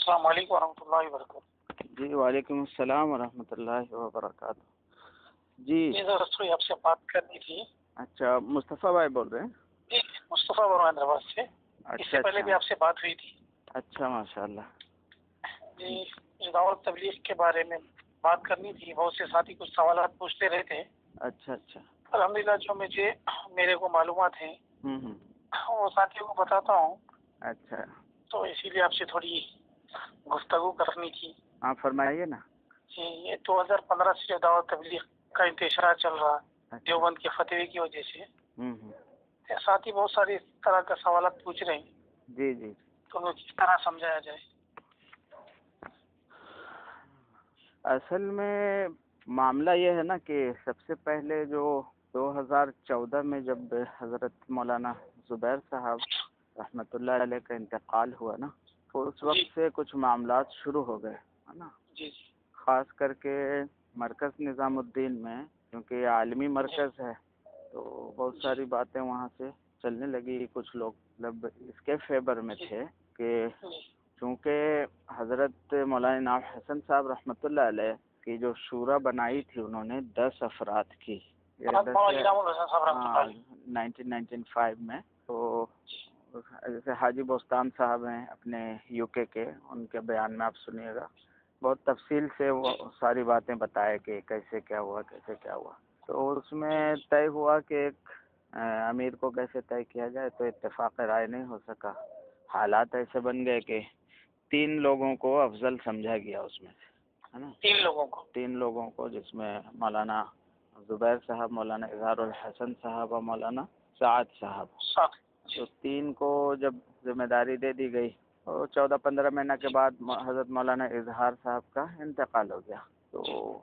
السلام علیکم ورحمۃ اللہ وبرکاتہ۔ جی وعلیکم السلام ورحمۃ اللہ وبرکاتہ۔ جی تھوڑی آپ سے بات کرنی تھی۔ اچھا، مصطفیٰ بھائی بول رہے ہیں؟ جی مصطفیٰ حیدرآباد سے۔ اس سے پہلے بھی آپ سے بات ہوئی تھی۔ اچھا ماشاء اللہ۔ جی دعوت تبلیغ کے بارے میں بات کرنی تھی، بہت سے ساتھی کچھ سوالات پوچھتے رہے تھے۔ اچھا اچھا۔ الحمدللہ جو میرے کو معلومات ہیں وہ ساتھیوں کو بتاتا ہوں۔ اچھا، تو اسی لیے آپ سے تھوڑی گفتگو کرنی تھی۔ ہاں فرمائیے نا۔ جی یہ 2015 سے جو دعوت تبلیغ کا انتشار چل رہا دیوبند کے فتوی کی وجہ سے، ساتھی بہت ساری اس طرح کا سوالات پوچھ رہے ہیں۔ جی جی، تو وہ کس طرح سمجھایا جائے؟ اصل میں معاملہ یہ ہے نا کہ سب سے پہلے جو 2014 میں جب حضرت مولانا زبیر صاحب رحمۃ اللہ علیہ کا انتقال ہوا نا، تو اس وقت سے کچھ معاملات شروع ہو گئے ہے نا۔ جی خاص کر کے مرکز نظام الدین میں، کیونکہ یہ عالمی مرکز ہے تو بہت ساری باتیں وہاں سے چلنے لگی۔ کچھ لوگ مطلب اس کے فیور میں تھے کہ چونکہ حضرت مولانا انعام حسن صاحب رحمۃ اللہ علیہ کی جو شورا بنائی تھی انہوں نے 10 افراد کی 1995 میں، تو جیسے حاجی بوستان صاحب ہیں اپنے یو کے، ان کے بیان میں آپ سنیے گا، بہت تفصیل سے وہ ساری باتیں بتائے کہ کیسے کیا ہوا کیسے کیا ہوا۔ تو اس میں طے ہوا کہ ایک امیر کو کیسے طے کیا جائے، تو اتفاق رائے نہیں ہو سکا۔ حالات ایسے بن گئے کہ 3 لوگوں کو افضل سمجھا گیا اس میں سے، ہے نا۔ 3 لوگوں کو، جس میں مولانا زبیر صاحب، مولانا اظہار الحسن صاحب اور مولانا سعد صاحب۔ تو 3 کو جب ذمہ داری دے دی گئی، اور 14-15 مہینہ کے بعد حضرت مولانا اظہار صاحب کا انتقال ہو گیا۔ تو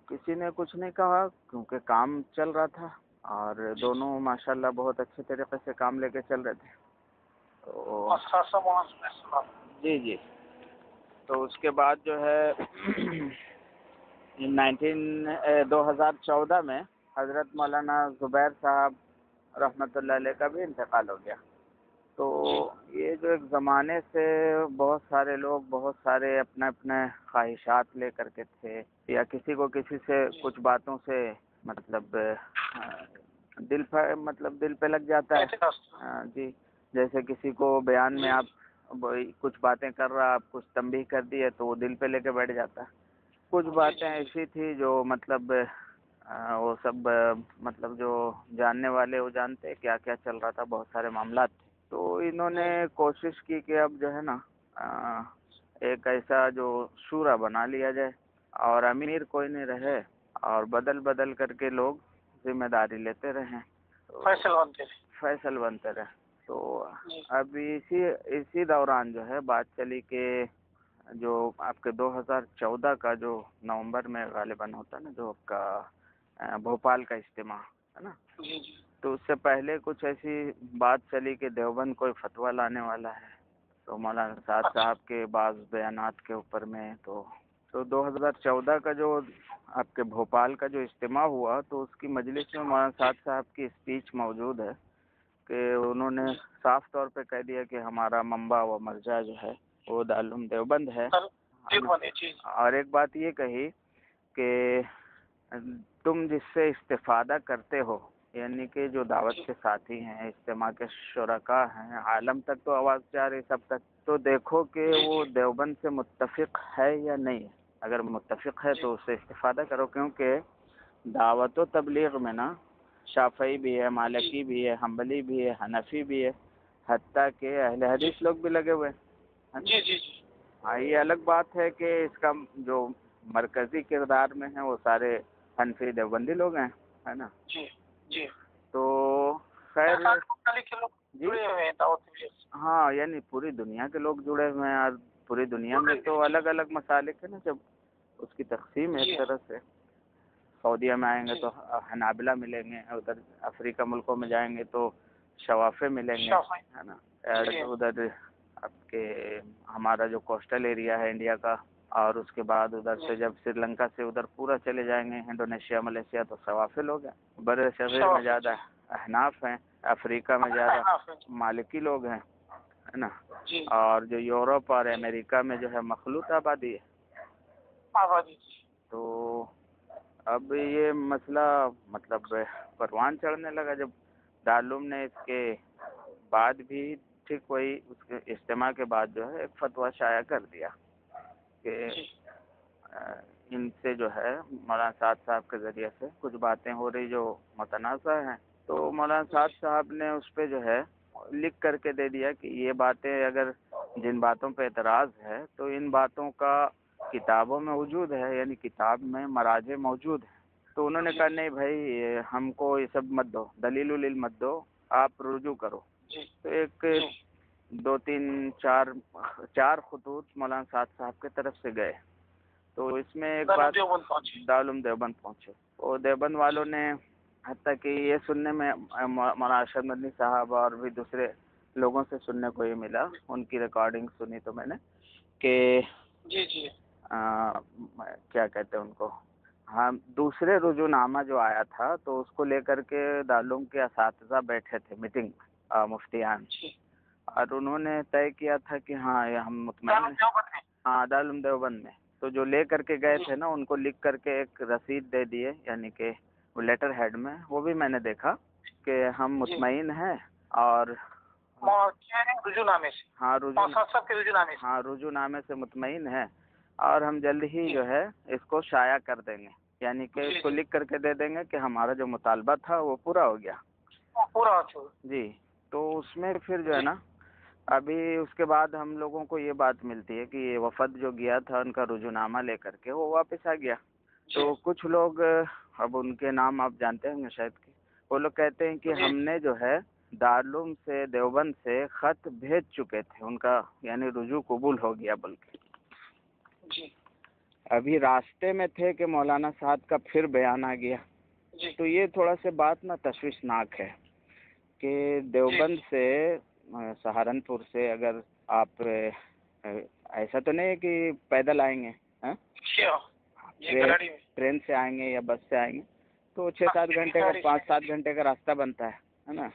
کسی نے کچھ نہیں کہا کیونکہ کام چل رہا تھا، اور دونوں ماشاءاللہ بہت اچھے طریقے سے کام لے کے چل رہے تھے۔ تو جی تو اس کے بعد جو ہے 2014 میں حضرت مولانا زبیر صاحب رحمۃ اللہ علیہ کا بھی انتقال ہو گیا۔ تو یہ جو ایک زمانے سے بہت سارے لوگ بہت سارے اپنے اپنے خواہشات لے کر کے تھے، یا کسی کو کسی سے کچھ باتوں سے مطلب دل پہ لگ جاتا ہے۔ جی، جیسے کسی کو بیان میں آپ کچھ باتیں کر رہا، آپ کچھ تنبیہ کر دیے تو وہ دل پہ لے کے بیٹھ جاتا ہے۔ کچھ باتیں ایسی تھی جو مطلب وہ سب مطلب جو جاننے والے وہ جانتے کیا کیا چل رہا تھا، بہت سارے معاملات تھے۔ تو انہوں نے کوشش کی کہ اب جو ہے نا ایک ایسا جو شورا بنا لیا جائے، اور امیر کوئی نہیں رہے، اور بدل کر کے لوگ ذمہ داری لیتے رہیں، فیصل بنتے رہے۔ تو اب اسی دوران جو ہے بات چلی کہ جو آپ کے 2014 کا جو نومبر میں غالباً ہوتا ہے نا، جو آپ کا بھوپال کا اجتماع ہے نا، تو اس سے پہلے کچھ ایسی بات چلی کہ دیوبند کوئی فتویٰ لانے والا ہے، تو مولانا سعد صاحب کے بعض بیانات کے اوپر میں تو 2014 کا جو آپ کے بھوپال کا جو اجتماع ہوا، تو اس کی مجلس میں مولانا سعد صاحب کی اسپیچ موجود ہے کہ انہوں نے صاف طور پہ کہہ دیا کہ ہمارا منبع و مرجع جو ہے وہ دارالعلوم دیوبند ہے، اور ایک بات یہ کہی کہ تم جس سے استفادہ کرتے ہو، یعنی کہ جو دعوت کے ساتھی ہیں، اجتماع کے شرکاء ہیں، عالم تک تو آواز جا رہی سب تک، تو دیکھو کہ وہ دیوبند سے متفق ہے یا نہیں۔ اگر متفق ہے تو اس سے استفادہ کرو، کیونکہ دعوت و تبلیغ میں نا شافعی بھی ہے، مالکی بھی ہے، حنبلی بھی ہے، حنفی بھی ہے، حتیٰ کہ اہل حدیث لوگ بھی لگے ہوئے ہیں۔ ہاں، یہ الگ بات ہے کہ اس کا جو مرکزی کردار میں ہیں وہ سارے حنفی دیوبندی لوگ ہیں، ہے نا۔ تو خیر جی ہاں، یعنی پوری دنیا کے لوگ جڑے ہوئے ہیں، اور پوری دنیا میں تو الگ الگ مسالک ہیں نا، جب اس کی تقسیم ہے ایک طرح سے۔ سعودیہ میں آئیں گے تو حنابلہ ملیں گے، ادھر افریقہ ملکوں میں جائیں گے تو شوافے ملیں گے، ہے نا۔ ادھر آپ کے ہمارا جو کوسٹل ایریا ہے انڈیا کا، اور اس کے بعد ادھر سے جب سری لنکا سے ادھر پورا چلے جائیں گے انڈونیشیا ملیشیا، تو شوافے لوگ ہیں۔ بر صغیر میں زیادہ احناف ہیں، افریقہ میں زیادہ مالکی لوگ ہیں، ہے نا. جی اور جو یورپ اور امریکہ میں جو ہے مخلوط آبادی ہے. آبادی. تو اب یہ مسئلہ مطلب پروان چڑھنے لگا جب دارالعلوم نے اس کے بعد بھی ٹھیک وہی اس کے اجتماع کے بعد جو ہے ایک فتویٰ شائع کر دیا کہ ان سے جو ہے مولانا سعد صاحب کے ذریعے سے کچھ باتیں ہو رہی جو متنازع ہیں. تو مولانا سعد صاحب نے اس پہ جو ہے لکھ کر کے دے دیا کہ یہ باتیں اگر جن باتوں پہ اعتراض ہے تو ان باتوں کا کتابوں میں وجود ہے، یعنی کتاب میں مراجع موجود ہیں. تو انہوں نے کہا نہیں بھائی ہم کو یہ سب مت دو، دلیل ولیل مت دو، آپ رجوع کرو. تو ایک 2 3 4 خطوط مولانا سعد صاحب کی طرف سے گئے. تو اس میں ایک بات دارالعلوم دیوبند پہنچے، اور دیوبند والوں نے حتیٰ کہ یہ سننے میں مولانا ارشد مدنی صاحب اور بھی دوسرے لوگوں سے سننے کو یہ ملا، ان کی ریکارڈنگ سنی تو میں نے کہ کیا کہتے ہیں ان کو، ہاں دوسرے رجوع نامہ جو آیا تھا تو اس کو لے کر کے دارالعلوم کے اساتذہ بیٹھے تھے میٹنگ میں، مفتیان، اور انہوں نے طے کیا تھا کہ ہاں یہ ہم مطمئن ہیں. ہاں دارالعلوم دیوبند میں. تو جو لے کر کے گئے تھے نا ان کو لکھ کر کے ایک رسید دے دیے، یعنی کہ وہ لیٹر ہیڈ میں، وہ بھی میں نے دیکھا کہ ہم مطمئن ہیں اور رجوع نامے سے، ہاں رجوع نامے سے مطمئن ہیں، اور ہم جلد ہی جو ہے اس کو شائع کر دیں گے، یعنی کہ اس کو لکھ کر کے دے دیں گے کہ ہمارا جو مطالبہ تھا وہ پورا ہو گیا. جی. تو اس میں پھر جو ہے نا ابھی اس کے بعد ہم لوگوں کو یہ بات ملتی ہے کہ یہ وفد جو گیا تھا ان کا رجوع نامہ لے کر کے وہ واپس آ گیا. تو کچھ لوگ، اب ان کے نام آپ جانتے ہوں گے شاید، کہ وہ لوگ کہتے ہیں کہ ہم نے جو ہے دارالعلوم سے دیوبند سے خط بھیج چکے تھے، ان کا یعنی رجوع قبول ہو گیا. بلکہ ابھی راستے میں تھے کہ مولانا صاحب کا پھر بیان آ گیا. تو یہ تھوڑا سا بات نا تشویشناک ہے کہ دیوبند سے سہارنپور سے اگر آپ ایسا تو نہیں ہے کہ پیدل آئیں گے، ٹرین سے آئیں گے یا بس سے آئیں گے تو 6-7 گھنٹے کا 5-7 گھنٹے کا راستہ بنتا ہے نا.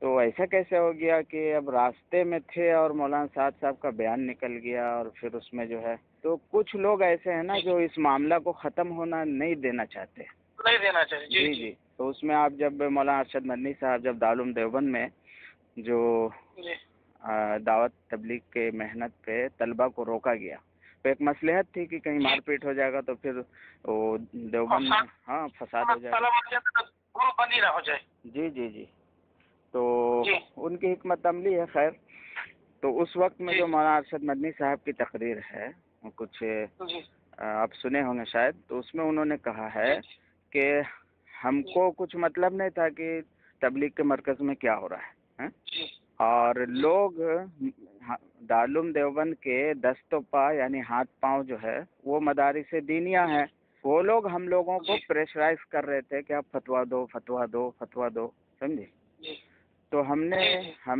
تو ایسا کیسے ہو گیا کہ اب راستے میں تھے اور مولانا سعد صاحب کا بیان نکل گیا، اور پھر اس میں جو ہے تو کچھ لوگ ایسے ہیں نا جو اس معاملہ کو ختم ہونا نہیں دینا چاہتے. جی. تو اس میں آپ جب مولانا ارشد مدنی صاحب جب دارالعلوم دیوبند میں جو دعوت تبلیغ کے محنت پہ طلبہ کو روکا گیا تو ایک مصلحت تھی کہ کہیں مار پیٹ ہو جائے گا تو پھر وہ دیوبند میں ہاں فساد ہو جائے گا. جی. تو ان کی حکمت عملی ہے. خیر، تو اس وقت میں جو مولانا ارشد مدنی صاحب کی تقریر ہے کچھ آپ سنے ہوں گے شاید، تو اس میں انہوں نے کہا ہے کہ ہم کو کچھ مطلب نہیں تھا کہ تبلیغ کے مرکز میں کیا ہو رہا ہے، اور لوگ دارالعلوم دیوبند کے دست و پا یعنی ہاتھ پاؤں جو ہے وہ مدارس دینیہ ہیں، وہ لوگ ہم لوگوں کو پریشرائز کر رہے تھے کہ آپ فتویٰ دو، سمجھے. تو ہم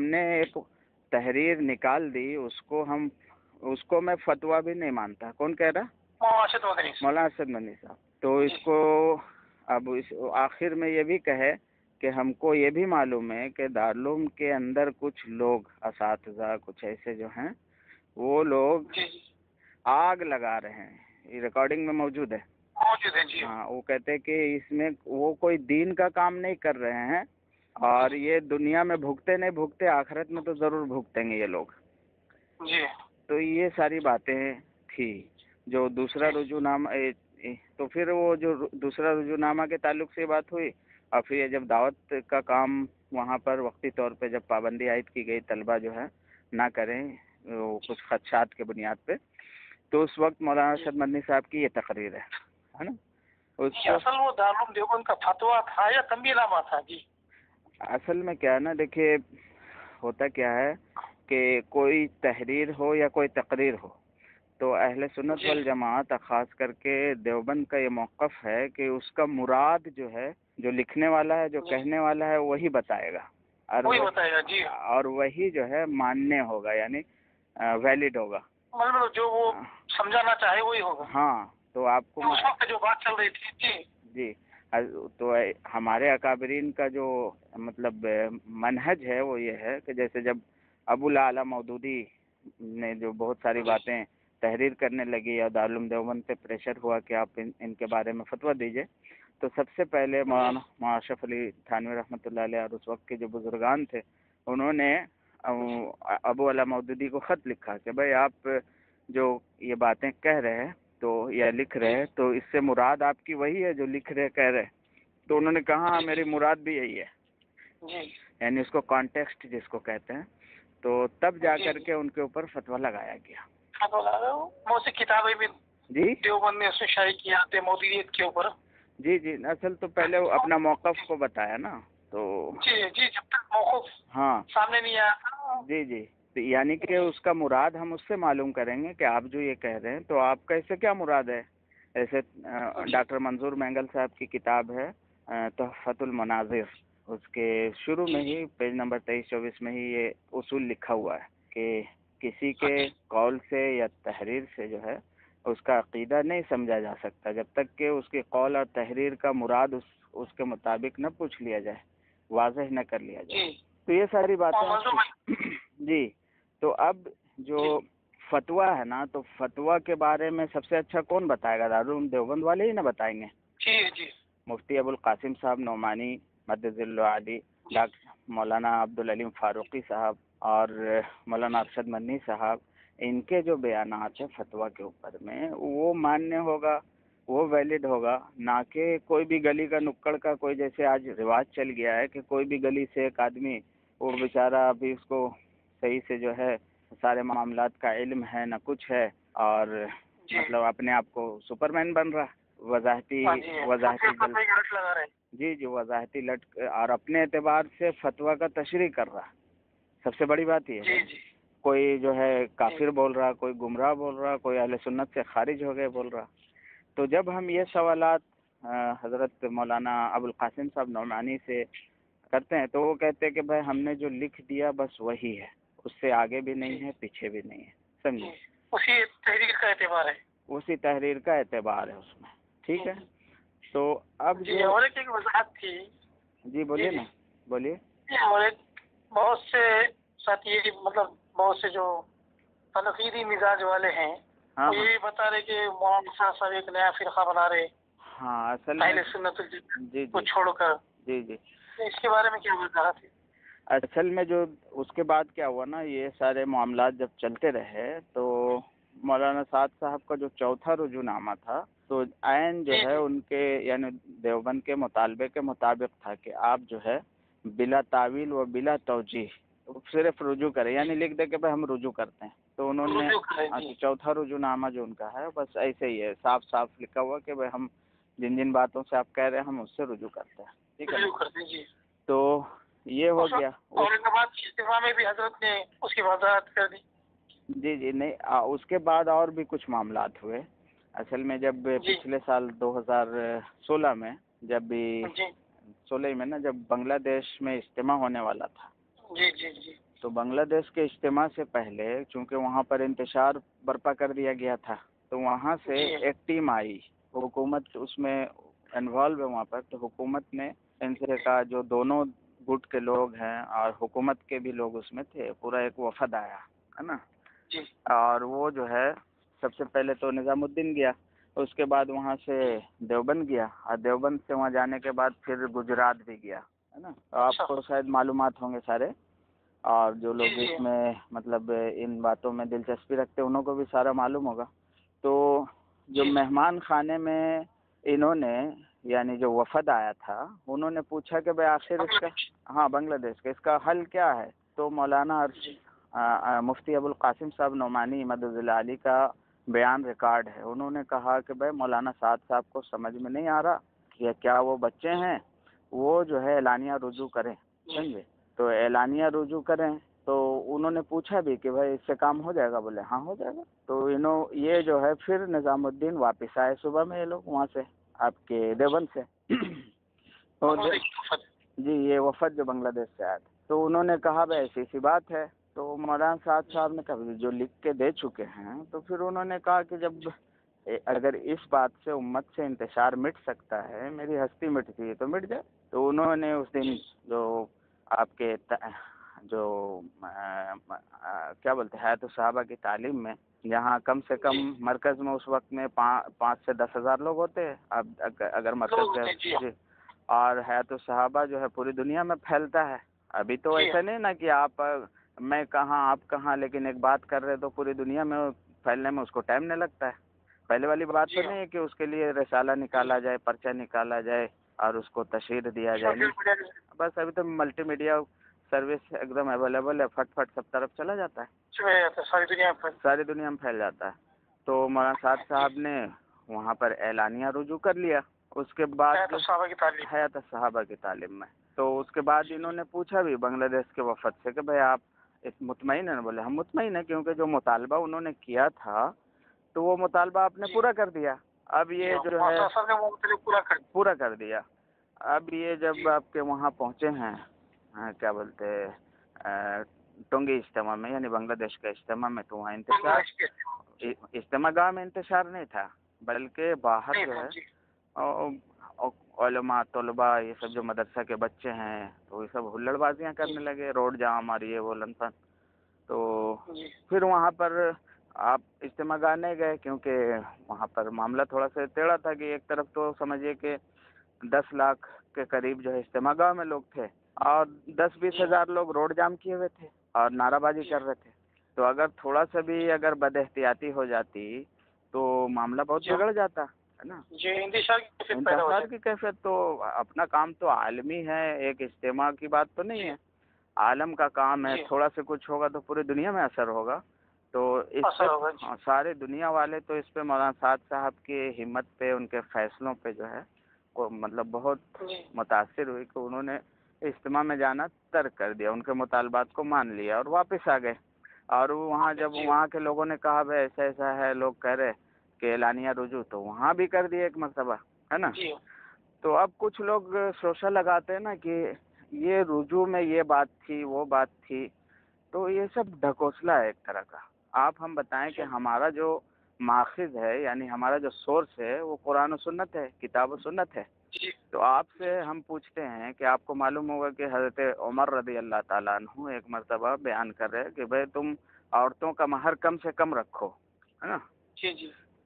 نے ایک تحریر نکال دی، اس کو میں فتویٰ بھی نہیں مانتا. کون کہہ رہا؟ مولانا ارشد مدنی صاحب. تو اس کو اب اس آخر میں یہ بھی کہے کہ ہم کو یہ بھی معلوم ہے کہ دارالعلوم کے اندر کچھ لوگ اساتذہ کچھ ایسے جو ہیں وہ لوگ آگ لگا رہے ہیں، یہ ریکارڈنگ میں موجود ہے. ہاں، وہ کہتے ہیں کہ اس میں وہ کوئی دین کا کام نہیں کر رہے ہیں، اور یہ دنیا میں بھگتے آخرت میں تو ضرور بھگتیں گے یہ لوگ. تو یہ ساری باتیں تھی. جو دوسرا رجوع نامہ، تو پھر وہ جو دوسرا رجوع نامہ کے تعلق سے بات ہوئی، اور پھر یہ جب دعوت کا کام وہاں پر وقتی طور پہ جب پابندی عائد کی گئی طلبہ جو ہے نہ کریں وہ کچھ خدشات کے بنیاد پہ، تو اس وقت مولانا ارشد مدنی صاحب کی یہ تقریر ہے نا. اصل وہ دارالعلوم دیوبند کا فتویٰ تھا یا تنبیہ نامہ تھا؟ اصل میں کیا ہے نا، دیکھیے ہوتا کیا ہے کہ کوئی تحریر ہو یا کوئی تقریر ہو تو اہل سنت والجماعت خاص کر کے دیوبند کا یہ موقف ہے کہ اس کا مراد جو ہے، جو لکھنے والا ہے، جو کہنے والا ہے وہی بتائے گا، اور وہی جو ہے ماننے ہوگا، یعنی ویلڈ ہوگا، مطلب جو وہ سمجھانا چاہے وہی ہوگا. ہاں. تو آپ کو اس وقت جو بات چل رہی تھی جی تو ہمارے اکابرین کا جو مطلب منہج ہے وہ یہ ہے کہ جیسے جب ابو الاعلیٰ مودودی نے جو بہت ساری باتیں تحریر کرنے لگی اور دارالعلوم دیوبند پہ پریشر ہوا کہ آپ ان کے بارے میں فتویٰ دیجیے، تو سب سے پہلے مولانا اشرف علی تھانوی رحمۃ اللہ علیہ اور اس وقت کے جو بزرگان تھے انہوں نے ابو الاعلیٰ مودودی کو خط لکھا کہ بھائی آپ جو یہ باتیں کہہ رہے ہیں تو یا لکھ رہے ہیں تو اس سے مراد آپ کی وہی ہے جو لکھ رہے کہہ رہے. تو انہوں نے کہا ہاں میری مراد بھی یہی ہے، یعنی اس کو کانٹیکسٹ جس کو کہتے ہیں. تو تب جا کر کے ان کے اوپر فتویٰ لگایا گیا. بہت سی کتابیں بھی جی دیوبند نے اس میں شائع کیا تھے مودودیت کے اوپر. جی جی اصل تو پہلے وہ اپنا موقف کو بتایا نا. تو جی جب تک موقف ہاں سامنے نہیں آیا. جی یعنی کہ اس کا مراد ہم اس سے معلوم کریں گے کہ آپ جو یہ کہہ رہے ہیں تو آپ کا اس سے کیا مراد ہے. ایسے ڈاکٹر منظور مینگل صاحب کی کتاب ہے تحفۃ المناظر، اس کے شروع میں ہی پیج نمبر 23-24 میں ہی یہ اصول لکھا ہوا ہے کہ کسی کے قول سے یا تحریر سے جو ہے اس کا عقیدہ نہیں سمجھا جا سکتا جب تک کہ اس کے قول اور تحریر کا مراد اس کے مطابق نہ پوچھ لیا جائے، واضح نہ کر لیا جائے. تو یہ ساری باتیں جی. تو اب جو فتویٰ ہے نا، تو فتویٰ کے بارے میں سب سے اچھا کون بتائے گا؟ دارالعلوم دیوبند والے ہی نہ بتائیں گے. جی مفتی ابو القاسم صاحب نعمانی مدد العالی، ڈاکٹر مولانا عبدالعلیم فاروقی صاحب اور مولانا ارشد منی صاحب، ان کے جو بیانات ہیں فتویٰ کے اوپر میں وہ ماننے ہوگا، وہ ویلڈ ہوگا، نہ کہ کوئی بھی گلی کا نکڑ کا کوئی، جیسے آج رواج چل گیا ہے کہ کوئی بھی گلی سے ایک آدمی، وہ بیچارہ ابھی اس کو صحیح سے جو ہے سارے معاملات کا علم ہے نہ کچھ ہے، اور مطلب اپنے آپ کو سپرمین بن رہا، وضاحتی جی وضاحتی لٹ اور اپنے اعتبار سے فتویٰ کا تشریح کر رہا. سب سے بڑی بات یہ ہے کوئی جو ہے کافر بول رہا، کوئی گمراہ بول رہا، کوئی اہل سنت سے خارج ہو گئے بول رہا. تو جب ہم یہ سوالات حضرت مولانا ابو القاسم صاحب نعمانی سے کرتے ہیں تو وہ کہتے ہیں کہ بھائی ہم نے جو لکھ دیا بس وہی ہے، اس سے آگے بھی نہیں ہے پیچھے بھی نہیں ہے. سمجھے؟ اسی تحریر کا اعتبار ہے، اسی تحریر کا اعتبار ہے اس میں. ٹھیک ہے. تو اب اور ایک وضاحت تھی. جی بولیے نا، بولیے. اور ایک بہت سے ساتھی مطلب بہت سے جو تنقیدی مزاج والے ہیں وہ یہ بتا رہے کہ مولانا صاحب ایک نیا فرقہ بنا رہے. ہاں اصل اہل سنت کو چھوڑ کر. جی اس کے بارے میں کیا بتا رہا تھا؟ اصل میں جو اس کے بعد کیا ہوا نا، یہ سارے معاملات جب چلتے رہے تو مولانا سعد صاحب کا جو چوتھا رجوع نامہ تھا تو عین جو ہے ان کے یعنی دیوبند کے مطالبے کے مطابق تھا کہ آپ جو ہے بلا تعویل و بلا توجیہ صرف رجوع کریں، یعنی لکھ دے کہ بھائی ہم رجوع کرتے ہیں. تو انہوں نے چوتھا رجوع نامہ جو ان کا ہے بس ایسے ہی ہے، صاف صاف لکھا ہوا کہ بھائی ہم جن باتوں سے آپ کہہ رہے ہیں ہم اس سے رجوع کرتے ہیں. ٹھیک ہے. تو یہ ہو گیا. اورنگ میں بھی حضرت نے اس کی وضاحت کر دی. جی نہیں، اس کے بعد اور بھی کچھ معاملات ہوئے. اصل میں جب پچھلے سال 2016 میں جب بھی 16 میں نا جب بنگلہ دیش میں اجتماع ہونے والا تھا، جی تو بنگلہ دیش کے اجتماع سے پہلے چونکہ وہاں پر انتشار برپا کر دیا گیا تھا تو وہاں سے ایک ٹیم آئی، حکومت اس میں انوالو ہے وہاں پر. تو حکومت نے ان سے کہا، جو دونوں گٹ کے لوگ ہیں اور حکومت کے بھی لوگ اس میں تھے، پورا ایک وفد آیا ہے نا. اور وہ جو ہے سب سے پہلے تو نظام الدین گیا، اس کے بعد وہاں سے دیوبند گیا، اور دیوبند سے وہاں جانے کے بعد پھر گجرات بھی گیا ہے نا. آپ کو شاید معلومات ہوں گے سارے، اور جو لوگ اس میں مطلب ان باتوں میں دلچسپی رکھتے ہیں انہوں کو بھی سارا معلوم ہوگا. تو جو مہمان خانے میں انہوں نے یعنی جو وفد آیا تھا انہوں نے پوچھا کہ بھائی آخر اس کا بنگلہ دیش کا اس کا حل کیا ہے. تو مولانا مفتی ابو القاسم صاحب نعمانی مدد العالی کا بیان ریکارڈ ہے. انہوں نے کہا کہ بھائی مولانا سعد صاحب کو سمجھ میں نہیں آ رہا کہ کیا وہ بچے ہیں، وہ جو ہے اعلانیہ رجوع کریں. سمجھے؟ تو اعلانیہ رجوع کریں. تو انہوں نے پوچھا بھی کہ بھائی اس سے کام ہو جائے گا؟ بولے ہاں ہو جائے گا. تو یہ جو ہے پھر نظام الدین واپس آئے صبح میں، یہ لوگ وہاں سے آپ کے دیوبند سے جی یہ وفد جو بنگلہ دیش سے آیا تھا. تو انہوں نے کہا بھائی ایسی سی بات ہے. تو مولانا سعد صاحب نے کہا جو لکھ کے دے چکے ہیں. تو پھر انہوں نے کہا کہ جب اگر اس بات سے امت سے انتشار مٹ سکتا ہے، میری ہستی مٹتی ہے تو مٹ جائے. تو انہوں نے اس دن جو آپ کے جو کیا بولتے ہیں حیات الصحابہ کی تعلیم میں، جہاں کم سے کم مرکز میں اس وقت میں 5 سے 10 ہزار لوگ ہوتے ہیں. اب اگر مرکز سے جی، اور حیات الصحابہ جو ہے پوری دنیا میں پھیلتا ہے. ابھی تو ایسا نہیں نا کہ آپ میں کہاں آپ کہاں، لیکن ایک بات کر رہے تو پوری دنیا میں پھیلنے میں اس کو ٹائم نہیں لگتا ہے. پہلے والی بات تو نہیں ہے کہ اس کے لیے رسالہ نکالا جائے، پرچہ نکالا جائے اور اس کو تشہیر دیا جائے. بس ابھی تو ملٹی میڈیا سروس ایک دم اویلیبل ہے، فٹ فٹ سب طرف چلا جاتا ہے، ساری دنیا میں پھیل جاتا ہے. تو مولانا سعد صاحب نے وہاں پر اعلانیہ رجوع کر لیا. اس کے بعد حیات الصحابہ کی تعلیم میں، تو اس کے بعد انہوں نے پوچھا بھی بنگلہ دیش کے وفد سے کہ بھائی آپ مطمئن ہیں؟ بولے ہم مطمئن ہیں، کیونکہ جو مطالبہ انہوں نے کیا تھا تو وہ مطالبہ آپ نے پورا کر دیا. اب یہ جو ہے پورا کر دیا. اب یہ جب آپ کے وہاں پہنچے ہیں کیا بولتے ٹونگی اجتماع میں، یعنی بنگلہ دیش کا اجتماع میں، تو وہاں انتشار اجتماع گاہ میں انتشار نہیں تھا، بلکہ باہر جو ہے علماء طلباء یہ سب جو مدرسہ کے بچے ہیں تو یہ سب ہلڑ بازیاں کرنے لگے، روڈ جام اور یہ وہ لن پن. تو پھر وہاں پر آپ اجتماع گاہ نہیں گئے، کیونکہ وہاں پر معاملہ تھوڑا سا ٹیڑھا تھا کہ ایک طرف تو سمجھیے کہ 10 لاکھ کے قریب جو ہے اجتماع گاہ میں لوگ تھے اور 10-20 ہزار لوگ روڈ جام کیے ہوئے تھے اور نعرہ بازی کر رہے تھے. تو اگر تھوڑا سا بھی اگر بد احتیاطی ہو جاتی تو معاملہ بہت بگڑ جاتا ہے نا. انتشار کی کیفیت تو اپنا کام تو عالمی ہے، ایک اجتماع کی بات تو نہیں ہے، عالم کا کام ہے. تھوڑا سا کچھ ہوگا تو پوری دنیا میں اثر ہوگا. تو اس پہ سارے دنیا والے تو اس پہ مولانا سعد صاحب کی ہمت پہ، ان کے فیصلوں پہ جو ہے وہ مطلب بہت متاثر ہوئی کہ انہوں نے اجتماع میں جانا ترک کر دیا، ان کے مطالبات کو مان لیا اور واپس آ گئے. اور وہاں جب وہاں کے لوگوں نے کہا بھائی ایسا ایسا ہے، لوگ کہہ رہے کہ اعلانیہ رجوع، تو وہاں بھی کر دیا ایک مرتبہ، ہے نا. تو اب کچھ لوگ شوشہ لگاتے ہیں نا کہ یہ رجوع میں یہ بات تھی وہ بات تھی، تو یہ سب ڈھکوسلا ہے ایک طرح کا. آپ ہم بتائیں کہ ہمارا جو ماخذ ہے، یعنی ہمارا جو سورس ہے وہ قرآن و سنت ہے، کتاب و سنت ہے. تو آپ سے ہم پوچھتے ہیں کہ آپ کو معلوم ہوگا کہ حضرت عمر رضی اللہ تعالیٰ عنہ ایک مرتبہ بیان کر رہے کہ بھائی تم عورتوں کا مہر کم سے کم رکھو، ہے نا.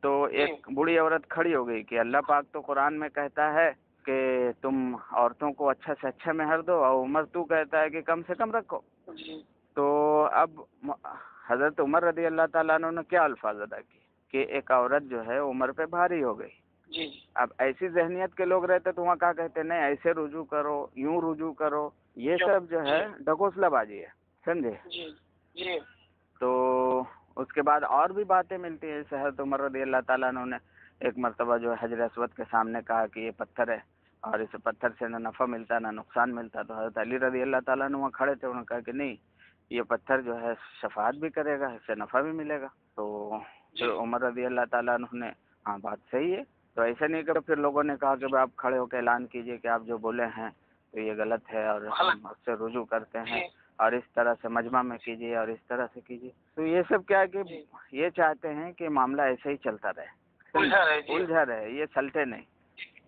تو ایک بوڑھی عورت کھڑی ہو گئی کہ اللہ پاک تو قرآن میں کہتا ہے کہ تم عورتوں کو اچھا سے اچھا مہر دو، اور عمر تو کہتا ہے کہ کم سے کم رکھو. تو اب حضرت عمر رضی اللہ تعالیٰ عنہ نے کیا الفاظ ادا کی کہ ایک عورت جو ہے عمر پہ بھاری ہو گئی. اب ایسی ذہنیت کے لوگ رہتے تو وہاں کہا کہتے نہیں ایسے رجوع کرو، یوں رجوع کرو. یہ سب جو ہے ڈھکوسلا بازی ہے، سمجھے. تو اس کے بعد اور بھی باتیں ملتی ہیں. حضرت عمر رضی اللہ تعالیٰ عنہ نے ایک مرتبہ جو حجر اسود کے سامنے کہا کہ یہ پتھر ہے اور اس پتھر سے نہ نفع ملتا نہ نقصان ملتا. تو حضرت علی رضی اللہ تعالیٰ عنہ وہاں کھڑے تھے، انہوں نے کہا کہ نہیں، یہ پتھر جو ہے شفاعت بھی کرے گا، اس سے نفع بھی ملے گا. تو پھر عمر رضی اللہ تعالیٰ عنہ نے ہاں بات صحیح ہے. تو ایسا نہیں کہ پھر لوگوں نے کہا کہ آپ کھڑے ہو کے اعلان کیجئے کہ آپ جو بولے ہیں تو یہ غلط ہے اور ہم اس سے رجوع کرتے ہیں، اور اس طرح سے مجمع میں کیجئے اور اس طرح سے کیجئے. تو یہ سب کیا ہے کہ یہ چاہتے ہیں کہ معاملہ ایسے ہی چلتا رہے، الجھا رہے، یہ سلٹے نہیں.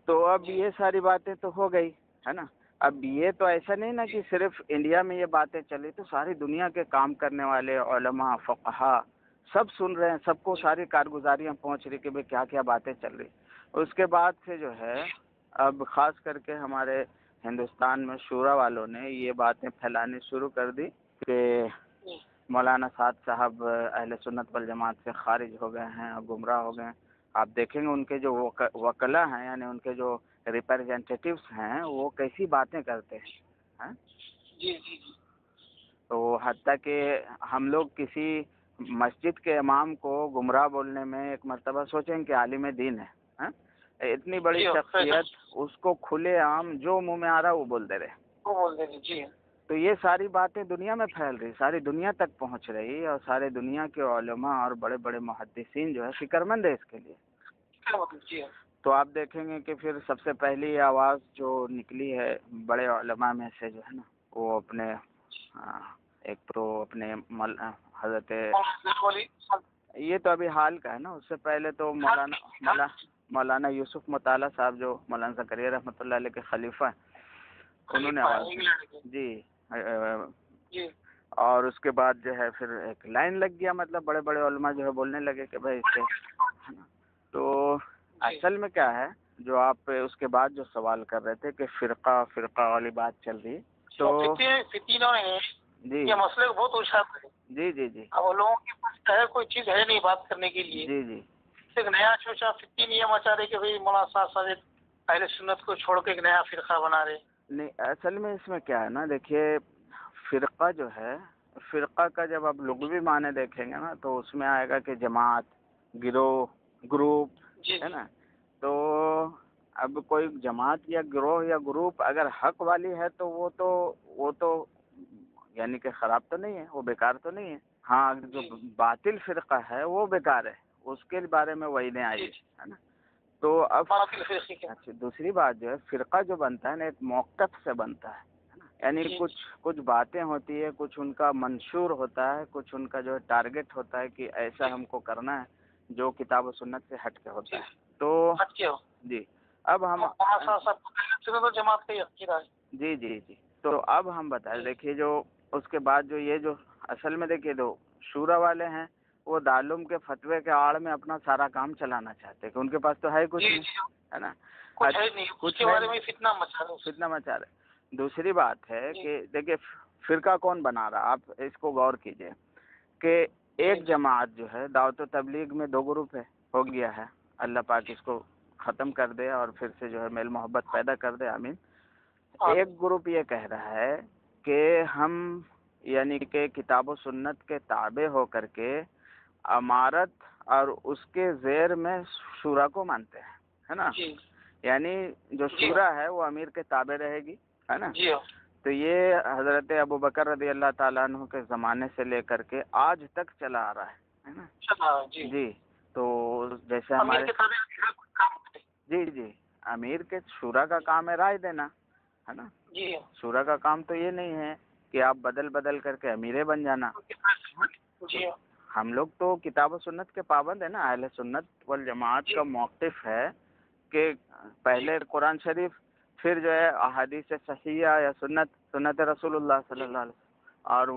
تو اب یہ ساری باتیں تو ہو گئی، ہے نا. اب یہ تو ایسا نہیں نا کہ صرف انڈیا میں یہ باتیں چلی، تو ساری دنیا کے کام کرنے والے علماء فقہا سب سن رہے ہیں، سب کو ساری کارگزاریاں پہنچ رہی کہ بھئی کیا کیا باتیں چل رہی. اس کے بعد سے جو ہے اب خاص کر کے ہمارے ہندوستان میں شورا والوں نے یہ باتیں پھیلانی شروع کر دی کہ مولانا سعد صاحب اہل سنت والجماعت سے خارج ہو گئے ہیں اور گمراہ ہو گئے ہیں. آپ دیکھیں گے ان کے جو وکلا ہیں، یعنی ان کے جو ریپرزینٹیٹیوز ہیں، وہ کیسی باتیں کرتے ہیں. تو حتیٰ کہ ہم لوگ کسی مسجد کے امام کو گمراہ بولنے میں ایک مرتبہ سوچیں کہ عالم دین ہے، اتنی بڑی شخصیت، اس کو کھلے عام جو منہ میں آ رہا وہ بول دے رہے. تو یہ ساری باتیں دنیا میں پھیل رہی، ساری دنیا تک پہنچ رہی، اور سارے دنیا کے علماء اور بڑے بڑے محدثین جو ہے فکر مند ہے اس کے لیے. تو آپ دیکھیں گے کہ پھر سب سے پہلی آواز جو نکلی ہے بڑے علماء میں سے جو ہے نا، وہ اپنے ایک تو اپنے حضرت، یہ تو ابھی حال کا ہے نا، اس سے پہلے تو مولانا یوسف مطالعہ صاحب جو مولانا زکریا رحمۃ اللہ علیہ کے خلیفہ ہیں، انہوں نے آواز جی جی اور اس کے بعد جو ہے پھر ایک لائن لگ گیا، مطلب بڑے بڑے علماء جو ہے بولنے لگے کہ بھائی اس سے، تو اصل میں کیا ہے جو آپ اس کے بعد جو سوال کر رہے تھے کہ فرقہ فرقہ والی بات چل رہی، تو فتنوں نے جی یہ مسئلے کو بہت الجھا ہے۔ جی جی جی اب لوگوں کے پاس ہے کوئی چیز ہے نہیں بات کرنے کے لیے، جی جی ایک نیا چوچا فتنی یہ مچا رہے کہ بھئی مولانا صاحب اہل سنت کو چھوڑ کے ایک نیا فرقہ بنا رہے۔ نہیں، اصل میں اس میں کیا ہے نا، دیکھیے فرقہ جو ہے، فرقہ کا جب آپ لغوی معنی دیکھیں گے نا تو اس میں آئے گا کہ جماعت، گروہ، گروپ، جی ہے نا۔ تو اب کوئی جماعت یا گروہ یا گروپ اگر حق والی ہے تو وہ تو یعنی کہ خراب تو نہیں ہے، وہ بیکار تو نہیں ہے۔ ہاں جو باطل فرقہ ہے وہ بیکار ہے، اس کے بارے میں وہی نہیں آئی ہے نا۔ تو اب اچھا دوسری بات جو ہے فرقہ جو بنتا ہے نا ایک موقف سے بنتا ہے نا، یعنی کچھ باتیں ہوتی ہے، کچھ ان کا منشور ہوتا ہے، کچھ ان کا جو ہے ٹارگٹ ہوتا ہے کہ ایسا ہم کو کرنا ہے جو کتاب و سنت سے ہٹ کے ہوتا ہے۔ تو جی اب ہم جماعت کا عقیدہ ہے۔ جی جی جی تو اب ہم بتائیں، دیکھیے جو اس کے بعد جو یہ جو اصل میں دیکھیے جو شورا والے ہیں وہ دارالعلوم کے فتوے کے آڑ میں اپنا سارا کام چلانا چاہتے ہیں کہ ان کے پاس تو ہے کچھ نہیں، ہے نا، کچھ فتنہ مچا رہے۔ دوسری بات ہے کہ دیکھیے فرقہ کون بنا رہا، آپ اس کو غور کیجئے کہ ایک جماعت جو ہے دعوت و تبلیغ میں 2 گروپ ہے، ہو گیا ہے، اللہ پاک اس کو ختم کر دے اور پھر سے جو ہے میل محبت پیدا کر دے، آمین۔ ایک گروپ یہ کہہ رہا ہے کہ ہم یعنی کہ کتاب و سنت کے تابع ہو کر کے امارت اور اس کے زیر میں شورا کو مانتے ہیں، ہے نا، یعنی جو شورا ہے وہ امیر کے تابع رہے گی، ہے نا۔ تو یہ حضرت ابوبکر رضی اللہ تعالیٰ عنہ کے زمانے سے لے کر کے آج تک چلا آ رہا ہے نا۔ جی تو جیسے ہمارے جی امیر کے شورا کا کام ہے رائے دینا، ہے نا۔ شورا کا کام تو یہ نہیں ہے کہ آپ بدل کر کے امیرے بن جانا۔ ہم لوگ تو کتاب و سنت کے پابند ہیں نا، اہل سنت والجماعت کا موقف ہے کہ پہلے قرآن شریف، پھر جو ہے احادیث صحیحہ یا سنت رسول اللہ صلی اللہ علیہ وسلم، اور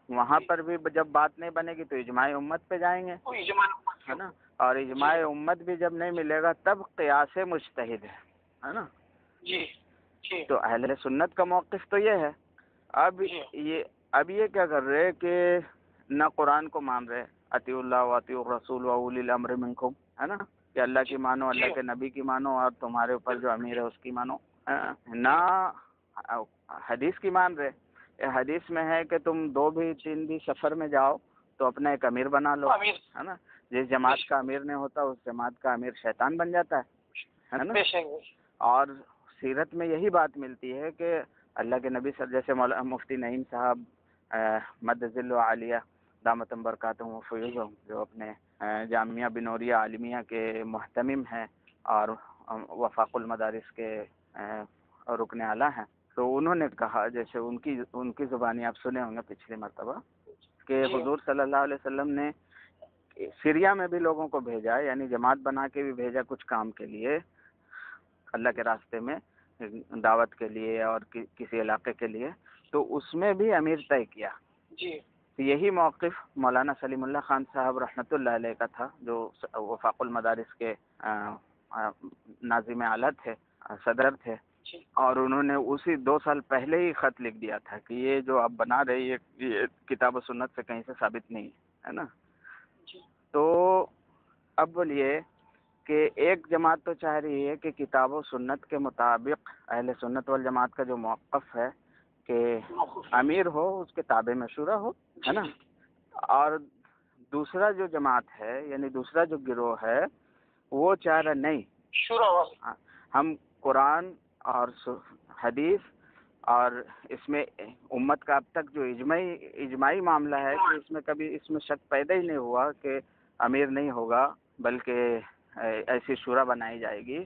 وہاں پر بھی جب بات نہیں بنے گی تو اجماع امت پہ جائیں گے، ہے نا، اور اجماع امت بھی جب نہیں ملے گا تب قیاس مجتہد ہے نا۔ تو اہل سنت کا موقف تو یہ ہے۔ اب یہ کیا کر رہے کہ نہ قرآن کو مان رہے، اطیعوا اللہ واطیعوا الرسول واولی الامر منکم، ہے نا، کہ اللہ کی مانو، اللہ کے نبی کی مانو، اور تمہارے اوپر جو امیر ہے اس کی مانو، نہ حدیث کی مان رہے۔ حدیث میں ہے کہ تم 2 بھی 3 بھی سفر میں جاؤ تو اپنا ایک امیر بنا لو، ہے نا۔ جس جماعت کا امیر نہیں ہوتا اس جماعت کا امیر شیطان بن جاتا ہے نا۔ اور سیرت میں یہی بات ملتی ہے کہ اللہ کے نبی صلی جیسے مفتی نعیم صاحب مد ذل و عالیہ دامت برکاتہم و فیوزہم، جو اپنے جامعہ بنوریہ عالمیہ کے محتمم ہیں اور وفاق المدارس کے رکن اعلیٰ ہیں، تو انہوں نے کہا، جیسے ان کی زبانی آپ سنے ہوں گے پچھلی مرتبہ، کہ حضور صلی اللہ علیہ وسلم نے سیریا میں بھی لوگوں کو بھیجا، یعنی جماعت بنا کے بھی بھیجا کچھ کام کے لیے، اللہ کے راستے میں دعوت کے لیے اور کسی علاقے کے لیے، تو اس میں بھی امیر طے کیا۔ یہی موقف مولانا سلیم اللہ خان صاحب رحمۃ اللہ علیہ کا تھا، جو وفاق المدارس کے ناظم اعلیٰ تھے، صدر تھے، اور انہوں نے اسی 2 سال پہلے ہی خط لکھ دیا تھا کہ یہ جو آپ بنا رہے یہ کتاب و سنت سے کہیں سے ثابت نہیں ہے نا۔ تو اب بولیے کہ ایک جماعت تو چاہ رہی ہے کہ کتاب و سنت کے مطابق اہل سنت والجماعت کا جو موقف ہے کہ امیر ہو اس کے تابع میں شورا ہو، ہے نا، اور دوسرا جو جماعت ہے یعنی دوسرا جو گروہ ہے وہ چاہ رہا نہیں، ہم قرآن اور حدیث اور اس میں امت کا اب تک جو اجماعی معاملہ ہے کہ اس میں کبھی اس میں شک پیدا ہی نہیں ہوا کہ امیر نہیں ہوگا بلکہ ایسی شورا بنائی جائے گی،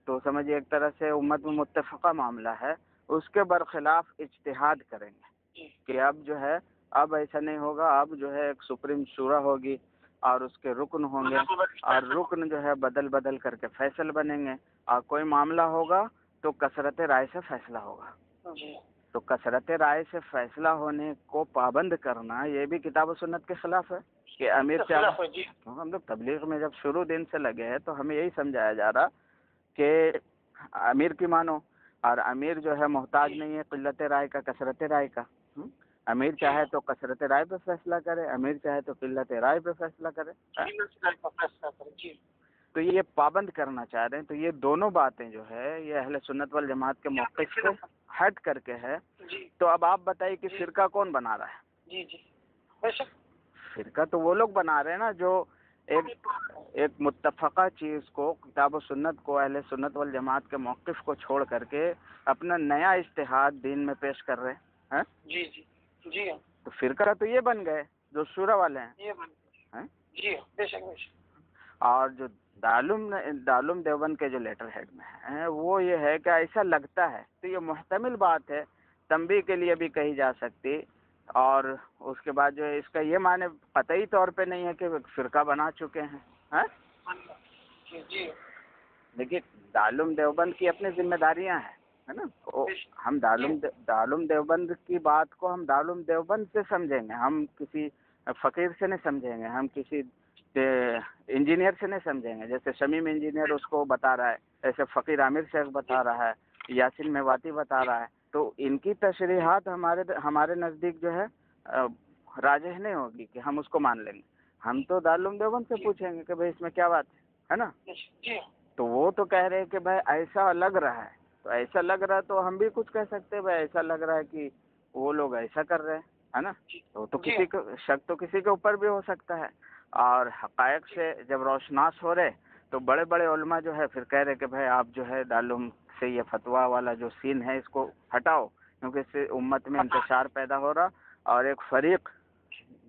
تو سمجھیے ایک طرح سے امت میں متفقہ معاملہ ہے، اس کے برخلاف اجتہاد کریں گے کہ اب جو ہے اب ایسا نہیں ہوگا، اب جو ہے ایک سپریم شورا ہوگی اور اس کے رکن ہوں گے، اور رکن جو ہے بدل کر کے فیصل بنیں گے، اور کوئی معاملہ ہوگا تو کثرت رائے سے فیصلہ ہوگا۔ تو کثرت رائے سے فیصلہ ہونے کو پابند کرنا یہ بھی کتاب و سنت کے خلاف ہے کہ امیر چاہے. جی ہم لوگ تبلیغ میں جب شروع دن سے لگے ہیں تو ہمیں یہی سمجھایا جا رہا کہ امیر کی مانو، اور امیر جو ہے محتاج نہیں ہے قلت رائے کا، کثرت رائے کا. امیر چاہے تو کثرت رائے پہ فیصلہ کرے، امیر چاہے تو قلت رائے پہ فیصلہ کرے. جی تو یہ پابند کرنا چاہ رہے ہیں. تو یہ دونوں باتیں جو ہے یہ اہل سنت والجماعت کے موقف سے ہٹ کر کے ہے. تو اب آپ بتائیے کہ فرقہ کون بنا رہا ہے؟ جی جی بے شک. فرقہ تو وہ لوگ بنا رہے ہیں نا جو ایک متفقہ چیز کو، کتاب و سنت کو، اہل سنت والجماعت کے موقف کو چھوڑ کر کے اپنا نیا اجتہاد دین میں پیش کر رہے ہیں. جی جی جی تو فرقہ تو یہ بن گئے جو شورا والے ہیں. یہ بن گئے. جی بے شک بے شک. اور جو دارالعلوم دیوبند کے جو لیٹر ہیڈ میں ہیں وہ یہ ہے کہ ایسا لگتا ہے، تو یہ محتمل بات ہے، تنبیہ کے لیے بھی کہی جا سکتی، اور اس کے بعد جو ہے اس کا یہ معنی قطعی طور پہ نہیں ہے کہ فرقہ بنا چکے ہیں. جی دیکھیے دارالعلوم دیوبند کی اپنی ذمہ داریاں ہیں، ہے نا. ہم دارالعلوم دیوبند کی بات کو ہم دارالعلوم دیوبند سے سمجھیں گے، ہم کسی فقیر سے نہیں سمجھیں گے، ہم کسی انجینئر سے نہیں سمجھیں گے. جیسے شمیم انجینئر اس کو بتا رہا ہے، ایسے فقیر عامر شیخ بتا رہا ہے، یاسین میواتی بتا رہا ہے. تو ان کی تشریحات ہمارے نزدیک جو ہے راجح نہیں ہوگی کہ ہم اس کو مان لیں گے. ہم تو دارالعلوم دیوبند سے پوچھیں گے کہ بھائی اس میں کیا بات ہے نا. تو وہ تو کہہ رہے ہیں کہ بھائی ایسا لگ رہا ہے، تو ایسا لگ رہا ہے تو ہم بھی کچھ کہہ سکتے ہیں بھائی ایسا لگ رہا ہے کہ وہ لوگ ایسا کر رہے ہیں، ہے نا. تو کسی کو شک تو کسی کے اوپر بھی ہو سکتا ہے. اور حقائق سے جب روشناس ہو رہے تو بڑے بڑے علماء جو ہے پھر کہہ رہے کہ بھائی آپ جو ہے دارالعلوم سے یہ فتویٰ والا جو سین ہے اس کو ہٹاؤ، کیونکہ اس سے امت میں انتشار پیدا ہو رہا، اور ایک فریق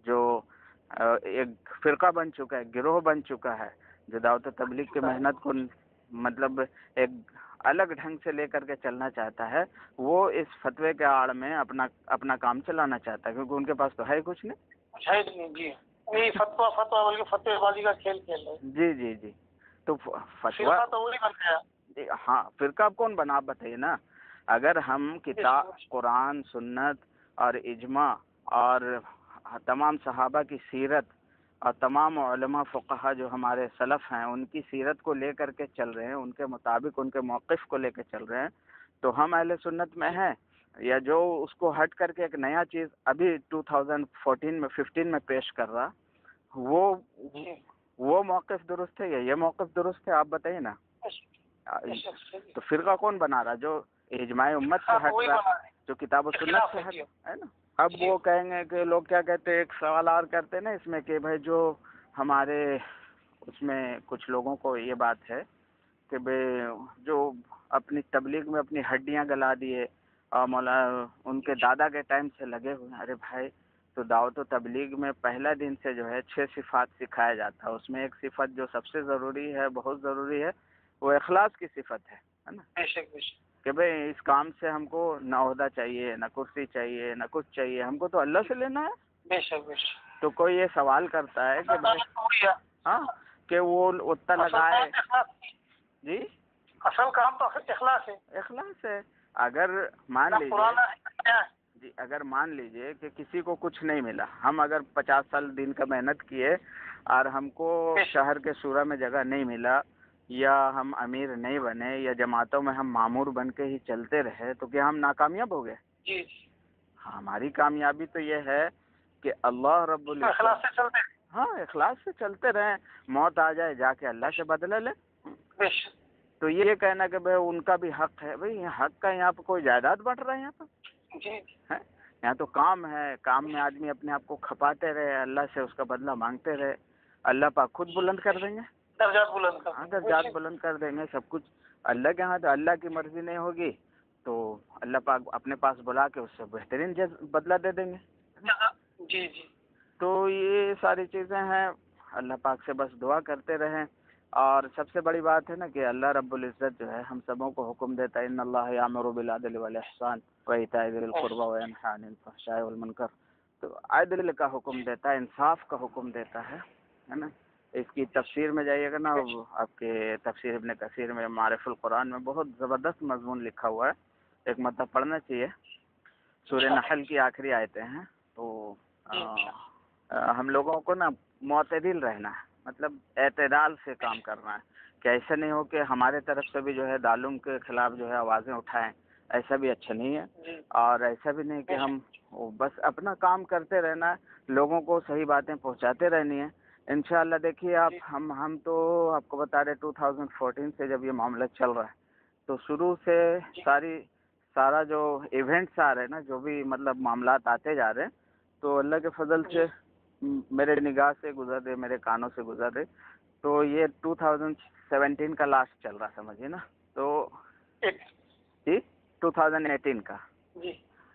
جو ایک فرقہ بن چکا ہے، گروہ بن چکا ہے، جو دعوت تبلیغ کی محنت کو مطلب ایک الگ ڈھنگ سے لے کر کے چلنا چاہتا ہے، وہ اس فتوے کے آڑ میں اپنا کام چلانا چاہتا ہے، کیونکہ ان کے پاس تو ہے کچھ نہیں. جی فتوا بلکہ فتوی بازی کا کھیل کھیل رہے. جی تو فتوا تو وہی بن گیا. ہاں فرقہ اب کون بنا آپ بتائیے نا. اگر ہم کتاب قرآن سنت اور اجماع اور تمام صحابہ کی سیرت اور تمام علماء فقہا جو ہمارے سلف ہیں ان کی سیرت کو لے کر کے چل رہے ہیں، ان کے مطابق ان کے موقف کو لے کے چل رہے ہیں، تو ہم اہل سنت میں ہیں. یا جو اس کو ہٹ کر کے ایک نیا چیز ابھی 2014 میں 15 میں پیش کر رہا، وہ موقف درست ہے یا یہ موقف درست ہے؟ آپ بتائیے نا. تو فرقہ کون بنا رہا؟ جو اجماع امت سے ہٹ رہا، جو کتاب و سنت سے ہٹ ہے نا. اب وہ کہیں گے کہ لوگ کیا کہتے ہیں، ایک سوال اور کرتے ہیں نا اس میں کہ بھائی جو ہمارے اس میں کچھ لوگوں کو یہ بات ہے کہ بھائی جو اپنی تبلیغ میں اپنی ہڈیاں گلا دیے اور مولا ان کے دادا کے ٹائم سے لگے ہوئے ہیں. ارے بھائی تو دعوت و تبلیغ میں پہلا دن سے جو ہے 6 صفات سکھایا جاتا ہے. اس میں ایک صفت جو سب سے ضروری ہے، بہت ضروری ہے، وہ اخلاص کی صفت ہے نا. کہ بھئی اس کام سے ہم کو نہ عہدہ چاہیے، نہ کرسی چاہیے، نہ کچھ چاہیے، ہم کو تو اللہ سے لینا ہے. بے شک. تو کوئی یہ سوال کرتا ہے کہ بھائی ہاں کہ وہ اتنا لگائے. جی اصل کام تو اخلاص ہے. اخلاص ہے. اگر مان لیجئے کہ کسی کو کچھ نہیں ملا، ہم اگر 50 سال دن کا محنت کیے اور ہم کو شہر کے شورا میں جگہ نہیں ملا، یا ہم امیر نہیں بنے، یا جماعتوں میں ہم مامور بن کے ہی چلتے رہے، تو کیا ہم ناکامیاب ہو گئے؟ جی. ہماری کامیابی تو یہ ہے کہ اللہ رب العزت اخلاص سے چلتے رہیں، موت آ جائے جا کے اللہ سے بدلہ لے. تو یہ کہنا کہ بھائی ان کا بھی حق ہے، بھائی حق کا یہاں پہ کوئی جائیداد بانٹ رہا ہے یہاں پہ؟ یہاں تو کام ہے، کام میں آدمی اپنے آپ کو کھپاتے رہے، اللہ سے اس کا بدلہ مانگتے رہے، اللہ پاک خود بلند کر دیں گے، درجات بلند کر دیں گے. سب کچھ اللہ کے ہاں. تو اللہ کی مرضی نہیں ہوگی تو اللہ پاک اپنے پاس بلا کے اس سے بہترین بدلہ دے دیں گے. جی. تو یہ ساری چیزیں ہیں، اللہ پاک سے بس دعا کرتے رہیں. اور سب سے بڑی بات ہے نا کہ اللہ رب العزت جو ہے ہم سبوں کو حکم دیتا ہے، ان اللہ یامر بالعدل والاحسان وایتاء ذی القربى وینہی عن الفحشاء والمنکر. تو عدل کا حکم دیتا ہے، انصاف کا حکم دیتا ہے نا. اس کی تفسیر میں جائیے گا نا، آپ کے تفسیر ابن کثیر میں معارف القرآن میں بہت زبردست مضمون لکھا ہوا ہے، ایک مرتبہ پڑھنا چاہیے. سورہ نحل کی آخری آیتیں ہیں. تو ہم لوگوں کو نا معتدل رہنا ہے, مطلب اعتدال سے کام کرنا ہے, کہ ایسا نہیں ہو کہ ہمارے طرف سے بھی جو ہے ظالم کے خلاف جو ہے آوازیں اٹھائیں, ایسا بھی اچھا نہیں ہے. اور ایسا بھی نہیں کہ ہم بس اپنا کام کرتے رہنا ہے, لوگوں کو صحیح باتیں پہنچاتے رہنی ہے. انشاءاللہ دیکھیے آپ, ہم تو آپ کو بتا رہے 2014 سے جب یہ معاملہ چل رہا ہے, تو شروع سے سارا جو ایونٹس آ رہے ہیں نا, جو بھی مطلب معاملات آتے جا رہے ہیں, تو اللہ کے فضل سے میرے نگاہ سے گزر رہے, میرے کانوں سے گزر رہے. تو یہ 2017 کا لاسٹ چل رہا سمجھیے نا, تو جی 2018 کا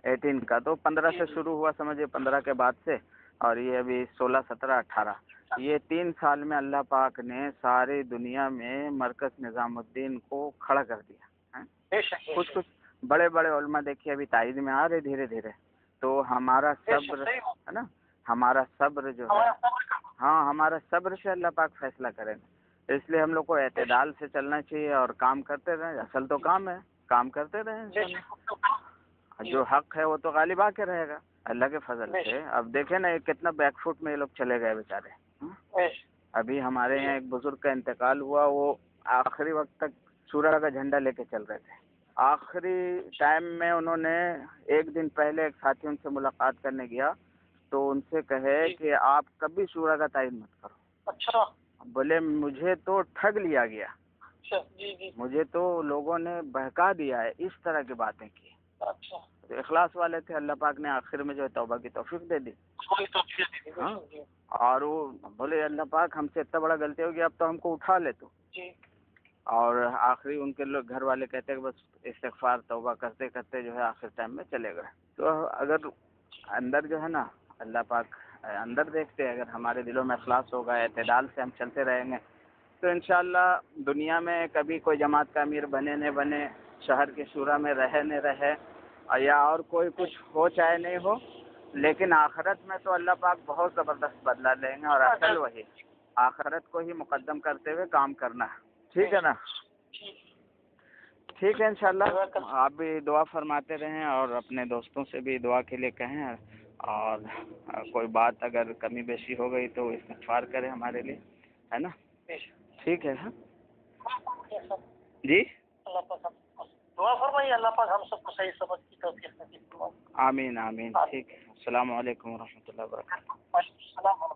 18 کا, تو 15 سے شروع ہوا سمجھیے, 15 کے بعد سے, اور یہ ابھی 16, 17, 18, یہ 3 سال میں اللہ پاک نے ساری دنیا میں مرکز نظام الدین کو کھڑا کر دیا. کچھ بڑے بڑے علماء دیکھیے ابھی تائید میں آ رہے دھیرے دھیرے. تو ہمارا صبر ہے نا, ہمارا صبر جو ہے, ہاں ہمارا صبر سے اللہ پاک فیصلہ کریں گے. اس لیے ہم لوگ کو اعتدال سے چلنا چاہیے اور کام کرتے رہیں. اصل تو کام ہے, کام کرتے رہیں انشاءاللہ. جو حق ہے وہ تو غالب آ کے رہے گا اللہ کے فضل سے. اب دیکھیں نا کتنا بیک فٹ میں یہ لوگ چلے گئے بیچارے. ابھی ہمارے یہاں ایک بزرگ کا انتقال ہوا, وہ آخری وقت تک سورہ کا جھنڈا لے کے چل رہے تھے. آخری ٹائم میں انہوں نے ایک دن پہلے ایک ساتھی ان سے ملاقات کرنے گیا, تو ان سے کہے کہ آپ کبھی شورا کا تعین مت کرو. اچھا. بولے مجھے تو ٹھگ لیا گیا, مجھے تو لوگوں نے بہکا دیا ہے, اس طرح کی باتیں کی. اچھا. تو اخلاص والے تھے, اللہ پاک نے آخر میں جو ہے توبہ کی توفیق دے دی. ہاں, اور وہ بولے اللہ پاک ہم سے اتنا بڑا غلطی ہو گیا, اب تو ہم کو اٹھا لے تو. اور آخری ان کے لوگ گھر والے کہتے ہیں کہ بس استغفار توبہ کرتے کرتے جو ہے آخر ٹائم میں چلے گئے. تو اگر اندر جو ہے نا اللہ پاک اندر دیکھتے ہیں, اگر ہمارے دلوں میں اخلاص ہوگا, اعتدال سے ہم چلتے رہیں گے, تو انشاءاللہ دنیا میں کبھی کوئی جماعت کا امیر بنے نہ بنے, شہر کے شورا میں رہے نہ رہے, یا اور کوئی کچھ ہو چاہے نہیں ہو, لیکن آخرت میں تو اللہ پاک بہت زبردست بدلہ لیں گے. اور اصل وہی آخرت کو ہی مقدم کرتے ہوئے کام کرنا ہے. ٹھیک ہے نا, ٹھیک ہے انشاءاللہ. آپ بھی دعا فرماتے رہیں اور اپنے دوستوں سے بھی دعا کے لیے کہیں, اور کوئی بات اگر کمی بیشی ہو گئی تو استغفار کریں ہمارے لیے, ہے نا. ٹھیک ہے. جی دعا فرمائیے, اللہ پاک ہم سب کو صحیح سمجھ کی توفیق نصیب فرمائے. آمین آمین. ٹھیک ہے, السلام علیکم ورحمۃ اللہ وبرکاتہ.